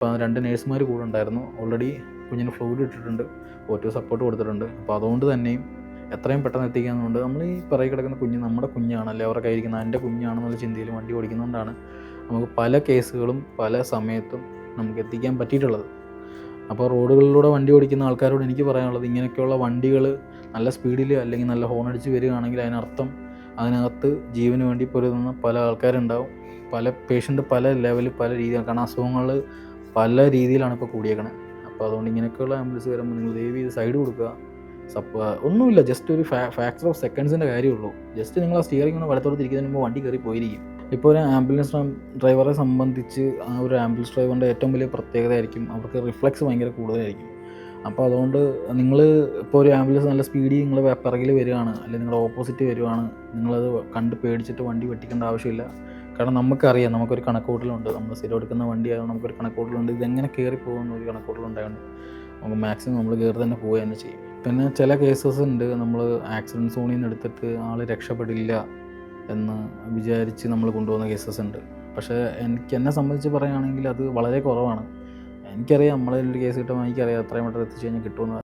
അപ്പോൾ 2 നേഴ്സുമാർ കൂടെ ഉണ്ടായിരുന്നു. ഓൾറെഡി കുഞ്ഞിന് ഫ്ലൂയിഡ് ഇട്ടിട്ടുണ്ട്, പോറ്റീവ് സപ്പോർട്ട് കൊടുത്തിട്ടുണ്ട്. അപ്പോൾ അതുകൊണ്ട് തന്നെയും എത്രയും പെട്ടെന്ന് എത്തിക്കാമെന്നുണ്ട്. നമ്മൾ ഈ പിറകിൽ കിടക്കുന്ന കുഞ്ഞ് നമ്മുടെ കുഞ്ഞാണ്, അല്ലെങ്കിൽ അവരുടെ കയ്യിരിക്കുന്ന എൻ്റെ കുഞ്ഞാണെന്നുള്ള ചിന്തയിൽ വണ്ടി ഓടിക്കുന്നതുകൊണ്ടാണ് നമുക്ക് പല കേസുകളും പല സമയത്തും നമുക്ക് എത്തിക്കാൻ പറ്റിയിട്ടുള്ളത്. അപ്പോൾ റോഡുകളിലൂടെ വണ്ടി ഓടിക്കുന്ന ആൾക്കാരോട് എനിക്ക് പറയാനുള്ളത്, ഇങ്ങനെയൊക്കെയുള്ള വണ്ടികൾ നല്ല സ്പീഡിൽ അല്ലെങ്കിൽ നല്ല ഹോൺ അടിച്ച് വരികയാണെങ്കിൽ അതിനർത്ഥം അതിനകത്ത് ജീവന് വേണ്ടി പൊരുതുന്ന പല ആൾക്കാരുണ്ടാവും. പല പേഷ്യൻ്റ് പല ലെവലിൽ പല രീതിയാണ്, കാരണം അസുഖങ്ങൾ പല രീതിയിലാണ് ഇപ്പോൾ കൂടിയേക്കണത്. അപ്പോൾ അതുകൊണ്ട് ഇങ്ങനെയൊക്കെയുള്ള ആംബുലൻസ് വരുമ്പോൾ നിങ്ങൾ ദയവ് ചെയ്ത് സൈഡ് കൊടുക്കുക. ഒന്നുമില്ല, ജസ്റ്റ് ഒരു ഫാക്ടർ ഓഫ് സെക്കൻഡ്സിൻ്റെ കാര്യമുള്ളൂ. ജസ്റ്റ് നിങ്ങൾ ആ സ്റ്റിയറിംഗ് ഒന്ന് വലത്തോട്ട് തിരിക്കുന്നതിന് മുമ്പ് വണ്ടി കയറി പോയിരിക്കും. ഇപ്പോൾ ഒരു ആംബുലൻസ് ഡ്രൈവറെ സംബന്ധിച്ച് ആ ഒരു ആംബുലൻസ് ഡ്രൈവറിൻ്റെ ഏറ്റവും വലിയ പ്രത്യേകത ആയിരിക്കും അവർക്ക് റിഫ്ലക്സ് ഭയങ്കര കൂടുതലായിരിക്കും. അപ്പോൾ അതുകൊണ്ട് നിങ്ങൾ ഇപ്പോൾ ഒരു ആംബുലൻസ് നല്ല സ്പീഡിൽ നിങ്ങൾ പിറകിൽ വരികയാണ്, അല്ലെങ്കിൽ നിങ്ങളുടെ ഓപ്പോസിറ്റ് വരുവാണ്, നിങ്ങളത് കണ്ട് പേടിച്ചിട്ട് വണ്ടി വെട്ടിക്കേണ്ട ആവശ്യമില്ല. കാരണം നമുക്കറിയാം, നമുക്കൊരു കണക്കൂട്ടലുണ്ട്. നമ്മൾ സ്ഥിരം എടുക്കുന്ന വണ്ടി ആയതുകൊണ്ട് നമുക്കൊരു കണക്കൂട്ടലുണ്ട്. ഇതെങ്ങനെ കയറി പോകുന്ന ഒരു കണക്കൂട്ടലുണ്ടായതുകൊണ്ട് നമുക്ക് മാക്സിമം നമ്മൾ കയറി തന്നെ പോവുക തന്നെ ചെയ്യും. പിന്നെ ചില കേസസ് ഉണ്ട്, നമ്മൾ ആക്സിഡൻറ്റ് സോണിൽ നിന്ന് എടുത്തിട്ട് ആൾ രക്ഷപ്പെടില്ല എന്ന് വിചാരിച്ച് നമ്മൾ കൊണ്ടുപോകുന്ന കേസസ് ഉണ്ട്. പക്ഷേ എന്നെ സംബന്ധിച്ച് പറയുകയാണെങ്കിൽ അത് വളരെ കുറവാണ്. എനിക്കറിയാം, നമ്മളൊരു കേസ് കിട്ടുമ്പോൾ എനിക്കറിയാം എത്രയും പെട്ടെന്ന് എത്തിച്ചു കഴിഞ്ഞാൽ കിട്ടുമെന്ന്.